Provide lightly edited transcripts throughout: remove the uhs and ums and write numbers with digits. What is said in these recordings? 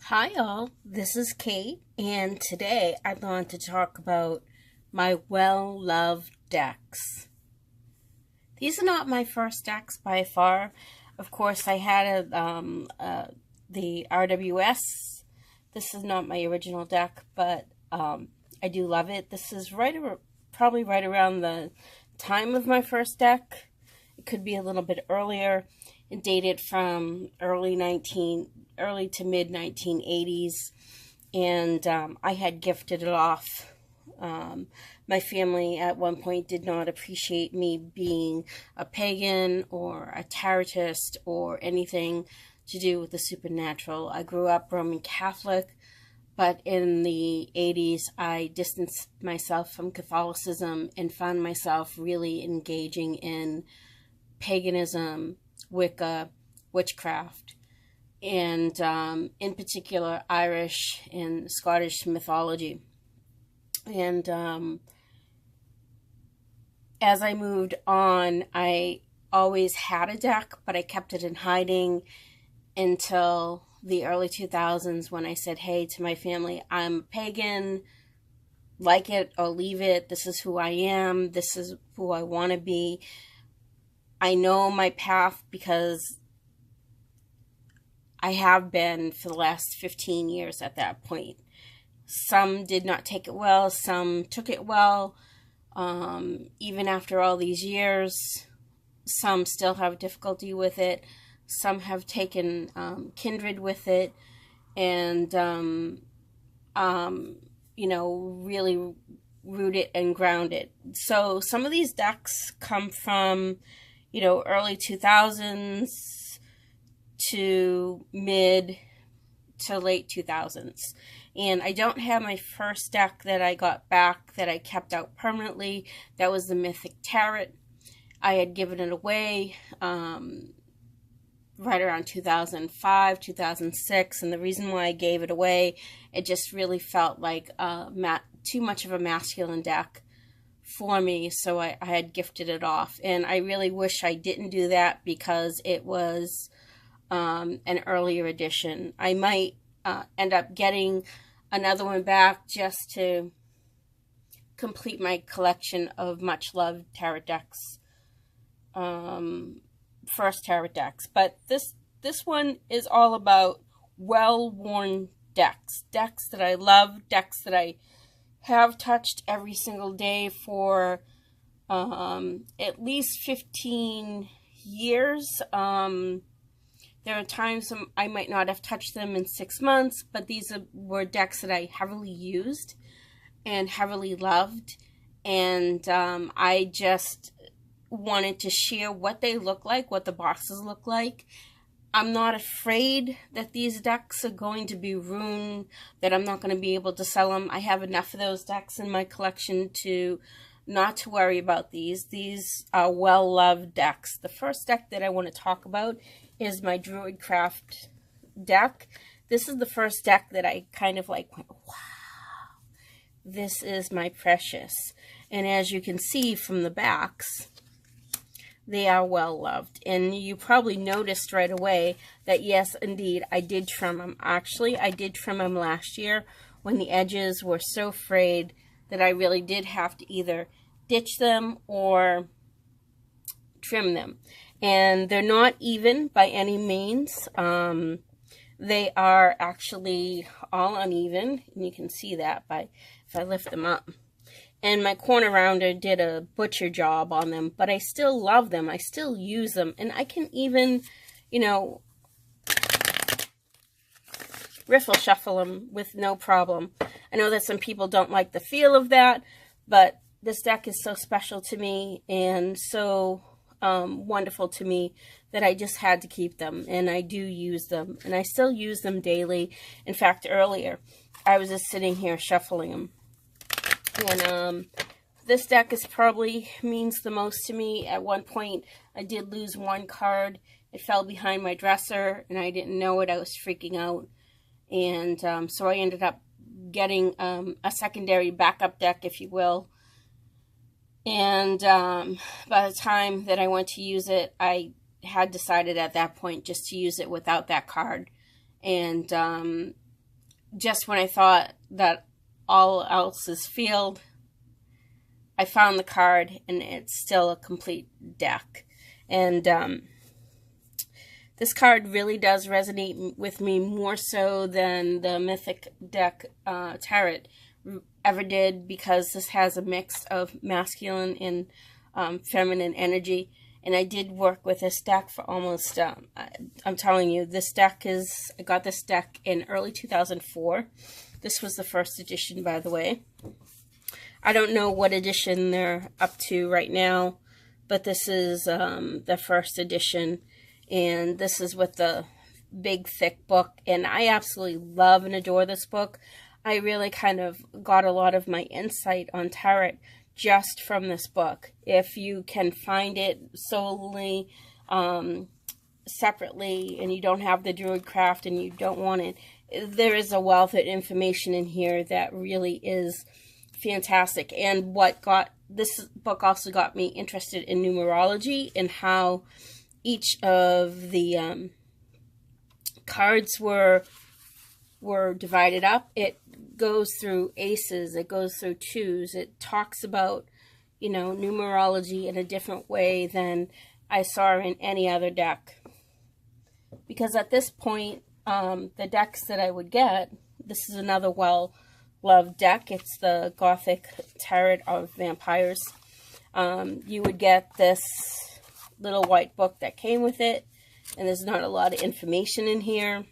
Hi all, this is Kate, and today I want to talk about my well-loved decks. These are not my first decks by far. Of course, I had the RWS. This is not my original deck, but I do love it. This is probably right around the time of my first deck. It could be a little bit earlier. It dated from early to mid 1980s, and I had gifted it off. My family at one point did not appreciate me being a pagan or a tarotist or anything to do with the supernatural. I grew up Roman Catholic, but in the 80s I distanced myself from Catholicism and found myself really engaging in paganism, Wicca, witchcraft, and in particular Irish and Scottish mythology. And as I moved on, I always had a deck, but I kept it in hiding until the early 2000s when I said, hey, to my family, I'm a pagan, like it or leave it, this is who I am, this is who I want to be. I know my path because I have been for the last 15 years at that point. Some did not take it well, some took it well. Even after all these years, some still have difficulty with it. Some have taken kindred with it and, really root it and ground it. So some of these decks come from, early 2000s to mid to late 2000s. And I don't have my first deck that I got back that I kept out permanently. That was the Mythic Tarot. I had given it away right around 2005, 2006. And the reason why I gave it away, it just really felt like too much of a masculine deck for me. So I had gifted it off. And I really wish I didn't do that because it was an earlier edition. I might end up getting another one back just to complete my collection of much loved tarot decks, first tarot decks. But this one is all about well-worn decks that I love, decks that I have touched every single day for at least 15 years. There are times I might not have touched them in 6 months, but these were decks that I heavily used and heavily loved. And I just wanted to share what they look like, what the boxes look like. I'm not afraid that these decks are going to be ruined, that I'm not going to be able to sell them. I have enough of those decks in my collection not to worry about these. These are well-loved decks. The first deck that I want to talk about is my DruidCraft deck. This is the first deck that I kind of went, wow, this is my precious. And as you can see from the backs, they are well loved. And you probably noticed right away that yes, indeed, I did trim them. Actually, I did trim them last year when the edges were so frayed that I really did have to either ditch them or trim them. And they're not even by any means. They are actually all uneven, and you can see that if I lift them up. And my corner rounder did a butcher job on them, but I still love them. I still use them, and I can even, riffle shuffle them with no problem. I know that some people don't like the feel of that, but this deck is so special to me and so wonderful to me that I just had to keep them, and I do use them, and I still use them daily. In fact, earlier I was just sitting here shuffling them, and this deck probably means the most to me. At one point I did lose one card. It fell behind my dresser and I didn't know it. I was freaking out, and so I ended up getting a secondary backup deck, if you will. And by the time that I went to use it, I had decided at that point just to use it without that card. And just when I thought that all else is failed, I found the card, and it's still a complete deck. And this card really does resonate with me more so than the Mythic deck Tarot ever did, because this has a mix of masculine and feminine energy. And I did work with this deck for almost, I'm telling you, this deck is, I got this deck in early 2004. This was the first edition, by the way. I don't know what edition they're up to right now, but this is the first edition. And this is with the big, thick book. And I absolutely love and adore this book. I really kind of got a lot of my insight on tarot just from this book. If you can find it solely, separately, and you don't have the DruidCraft and you don't want it, there is a wealth of information in here that really is fantastic. And this book also got me interested in numerology and how each of the cards were divided up. It goes through aces, it goes through twos, it talks about, you know, numerology in a different way than I saw in any other deck. Because at this point, the decks that I would get, this is another well-loved deck. It's the Gothic Tarot of Vampires. You would get this little white book that came with it, and there's not a lot of information in here.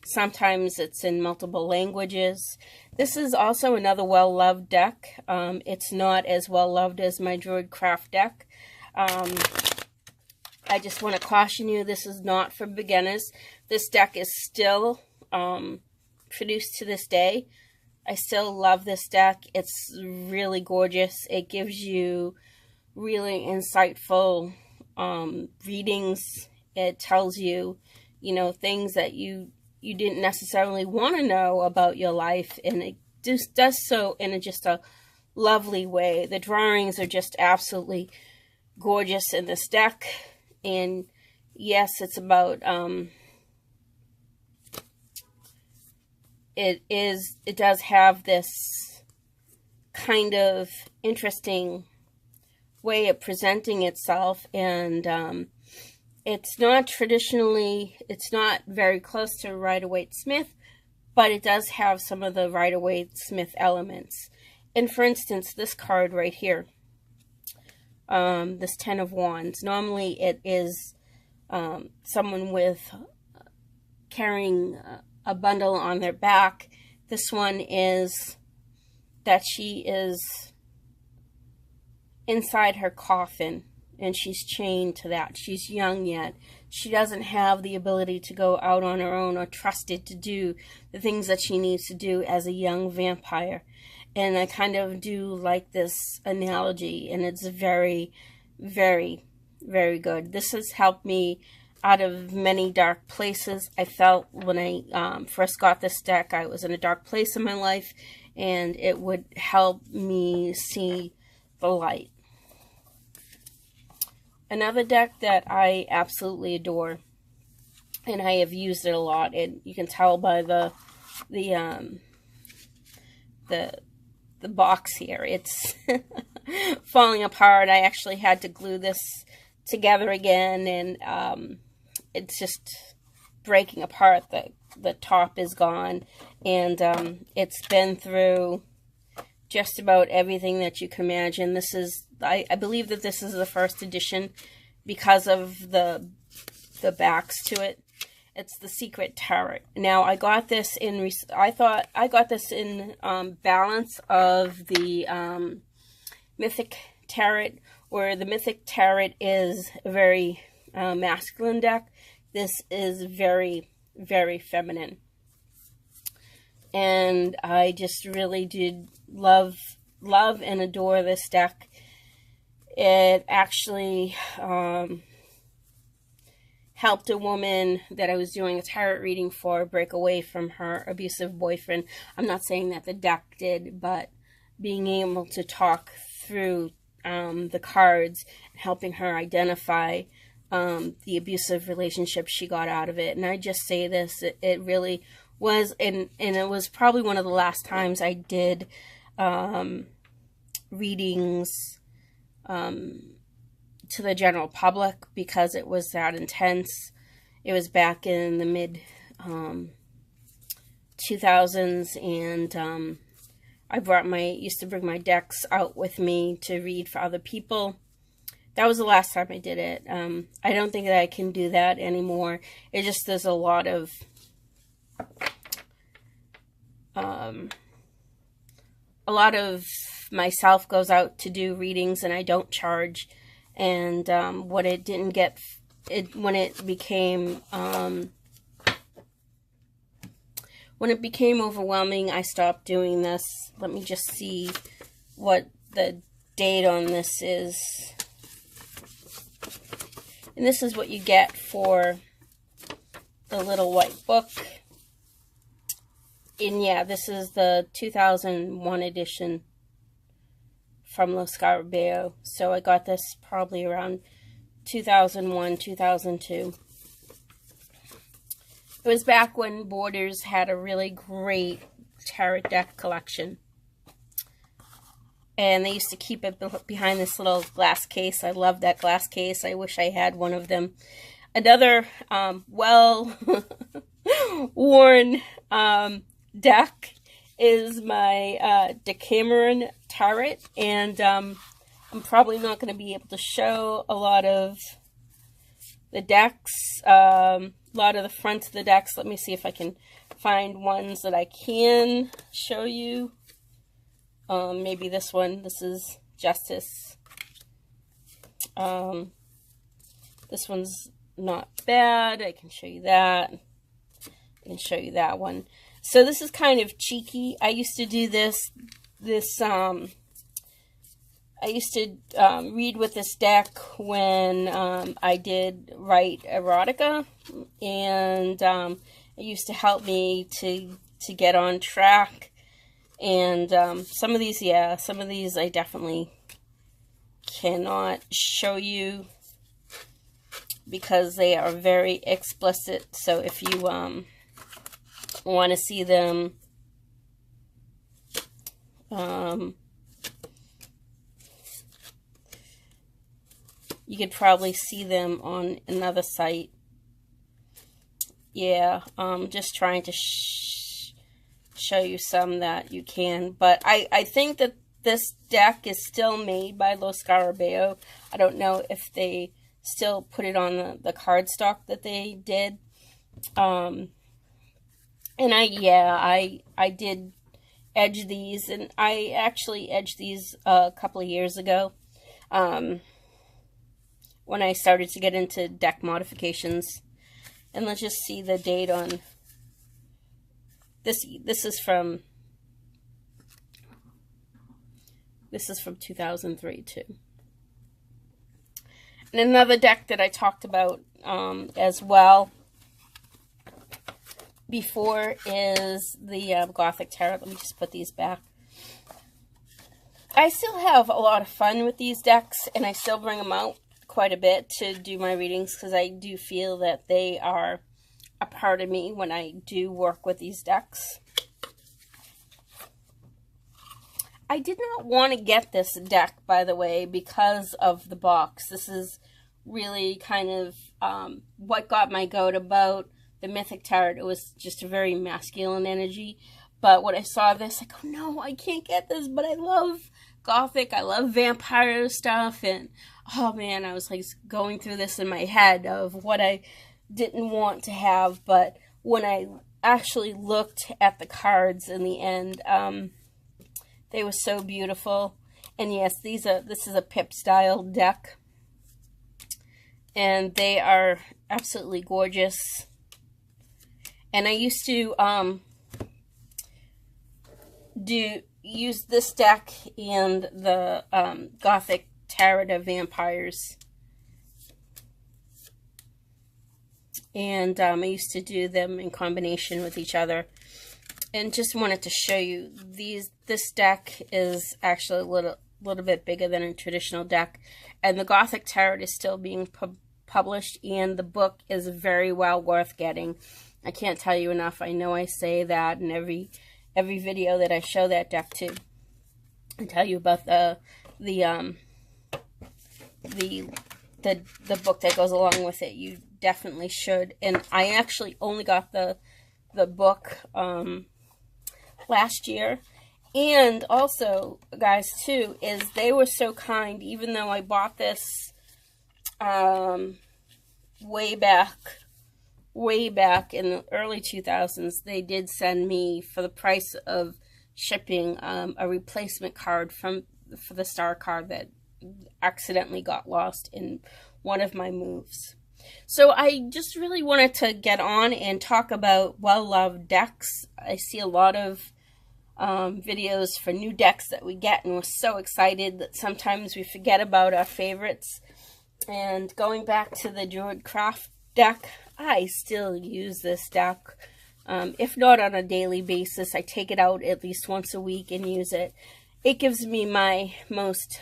Sometimes it's in multiple languages. This is also another well-loved deck. It's not as well-loved as my DruidCraft deck. I just want to caution you, this is not for beginners. This deck is still produced to this day. I still love this deck. It's really gorgeous. It gives you really insightful readings. It tells you, you know, things that you didn't necessarily want to know about your life, and it just does so in just a lovely way. The drawings are just absolutely gorgeous in this deck. And yes, it's about it does have this kind of interesting way of presenting itself, and it's not very close to Rider-Waite-Smith, but it does have some of the Rider-Waite-Smith elements. And for instance, this card right here, this Ten of Wands, normally it is someone with carrying a bundle on their back. This one is that she is inside her coffin, and she's chained to that. She's young yet. She doesn't have the ability to go out on her own or trusted to do the things that she needs to do as a young vampire. And I kind of do like this analogy, and it's very, very, very good. This has helped me out of many dark places. I felt when I first got this deck, I was in a dark place in my life, and it would help me see the light. Another deck that I absolutely adore, and I have used it a lot, and you can tell by the box here, it's falling apart. I actually had to glue this together again, and it's just breaking apart. The top is gone, and it's been through just about everything that you can imagine. This is, I believe that this is the first edition because of the backs to it. It's the Secret Tarot. Now, I got this in, I thought I got this in balance of the Mythic Tarot, where the Mythic Tarot is a very masculine deck. This is very, very feminine. And I just really did love and adore this deck. It actually helped a woman that I was doing a tarot reading for break away from her abusive boyfriend. I'm not saying that the deck did, but being able to talk through the cards, helping her identify the abusive relationship she got out of it. And I just say this, it really was, and it was probably one of the last times I did readings to the general public, because it was that intense. It was back in the mid 2000s, and I used to bring my decks out with me to read for other people. That was the last time I did it. I don't think that I can do that anymore. It just, there's a lot of myself goes out to do readings, and I don't charge. And when it became overwhelming, I stopped doing this. Let me just see what the date on this is. And this is what you get for the little white book. And yeah, this is the 2001 edition from Lo Scarabeo. So I got this probably around 2001, 2002. It was back when Borders had a really great tarot deck collection. And they used to keep it behind this little glass case. I love that glass case. I wish I had one of them. Another well-worn deck is my Decameron Tarot. And I'm probably not going to be able to show a lot of the decks, a lot of the fronts of the decks. Let me see if I can find ones that I can show you. Maybe this one. This is Justice. This one's not bad. I can show you that. I can show you that one. So this is kind of cheeky. I used to do this. I used to read with this deck when I did write erotica, and it used to help me to get on track. And some of these I definitely cannot show you because they are very explicit. So if you want to see them, you could probably see them on another site. Yeah, just trying to show you some that you can. But I think that this deck is still made by Lo Scarabeo. I don't know if they still put it on the cardstock that they did. And I did edge these, and I actually edged these a couple of years ago. When I started to get into deck modifications. And let's just see the date on this. This is from 2003 too. And another deck that I talked about as well before is the Gothic Tarot. Let me just put these back. I still have a lot of fun with these decks, and I still bring them out quite a bit to do my readings, because I do feel that they are a part of me when I do work with these decks. I did not want to get this deck, by the way, because of the box. This is really kind of what got my goat about the Mythic Tarot. It was just a very masculine energy. But when I saw this, I go, no, I can't get this, but I love Gothic. I love vampire stuff, and oh man, I was like going through this in my head of what I didn't want to have. But when I actually looked at the cards in the end, they were so beautiful. And yes, this is a pip style deck, and they are absolutely gorgeous. And I used to use this deck and the Gothic Tarot of Vampires. And I used to do them in combination with each other. And just wanted to show you this deck is actually a little bit bigger than a traditional deck. And the Gothic Tarot is still being published, and the book is very well worth getting. I can't tell you enough. I know I say that in every video that I show that deck to. I tell you about the book that goes along with it. You definitely should. And I actually only got the book last year. And also, guys, too, is they were so kind. Even though I bought this way back in the early 2000s, they did send me, for the price of shipping, a replacement card for the star card that accidentally got lost in one of my moves. So I just really wanted to get on and talk about well-loved decks. I see a lot of videos for new decks that we get, and we're so excited that sometimes we forget about our favorites. And going back to the DruidCraft deck, I still use this deck. If not on a daily basis, I take it out at least once a week and use it. It gives me my most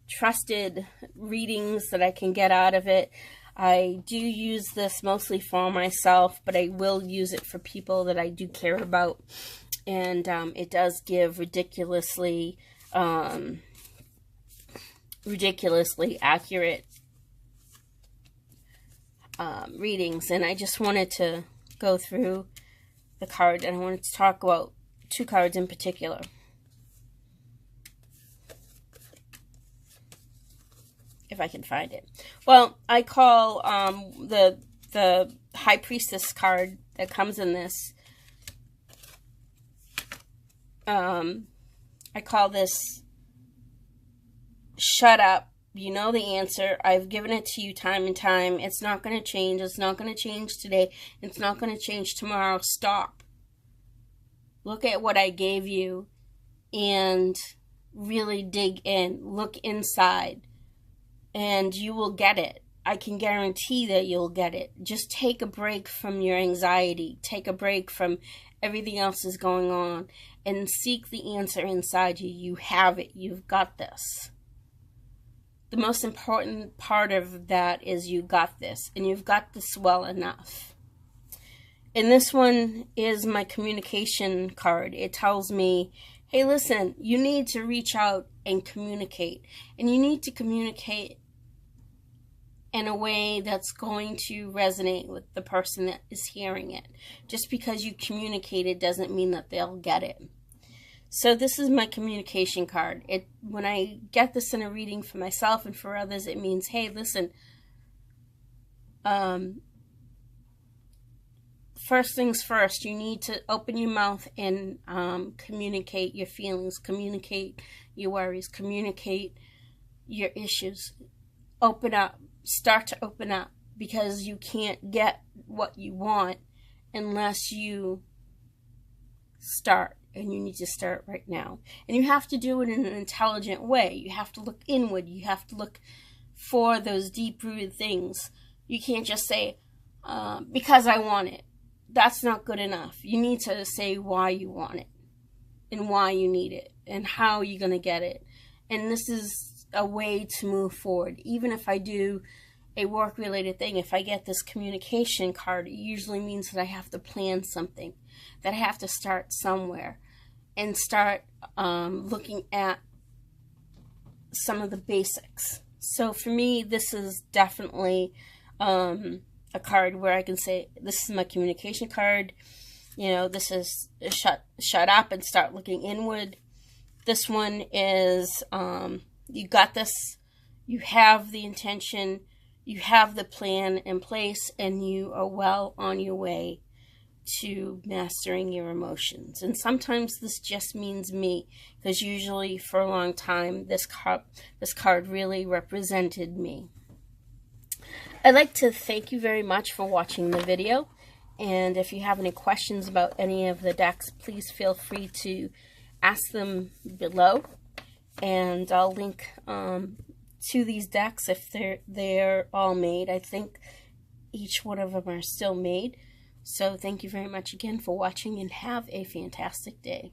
trusted readings that I can get out of it. I do use this mostly for myself, but I will use it for people that I do care about. And it does give ridiculously accurate readings. And I just wanted to go through the card, and I wanted to talk about two cards in particular. If I can find it. Well, I call the High Priestess card that comes in this, I call this "Shut up. You know the answer. I've given it to you time and time. It's not going to change. It's not going to change today. It's not going to change tomorrow. Stop. Look at what I gave you and really dig in. Look inside. And you will get it. I can guarantee that you'll get it. Just take a break from your anxiety. Take a break from everything else that's going on. And seek the answer inside you. You have it. You've got this. The most important part of that is you got this. And you've got this well enough. And this one is my communication card. It tells me, hey, listen, you need to reach out and communicate. And you need to communicate in a way that's going to resonate with the person that is hearing it. Just because you communicate it doesn't mean that they'll get it. So this is my communication card. When I get this in a reading for myself and for others, it means, hey, listen, first things first, you need to open your mouth and communicate your feelings, communicate your worries, communicate your issues. Open up. Start to open up, because you can't get what you want unless you start, and you need to start right now. And you have to do it in an intelligent way. You have to look inward. You have to look for those deep-rooted things. You can't just say, because I want it. That's not good enough. You need to say why you want it and why you need it and how you're going to get it. And this is a way to move forward. Even if I do a work-related thing, if I get this communication card, it usually means that I have to plan something, that I have to start somewhere and start looking at some of the basics. So for me, this is definitely a card where I can say, this is my communication card. You know, this is shut up and start looking inward. This one is you got this, you have the intention, you have the plan in place, and you are well on your way to mastering your emotions. And sometimes this just means me, because usually for a long time this card really represented me. I'd like to thank you very much for watching the video, and if you have any questions about any of the decks, please feel free to ask them below. And I'll link to these decks if they're all made. I think each one of them are still made. So thank you very much again for watching, and have a fantastic day.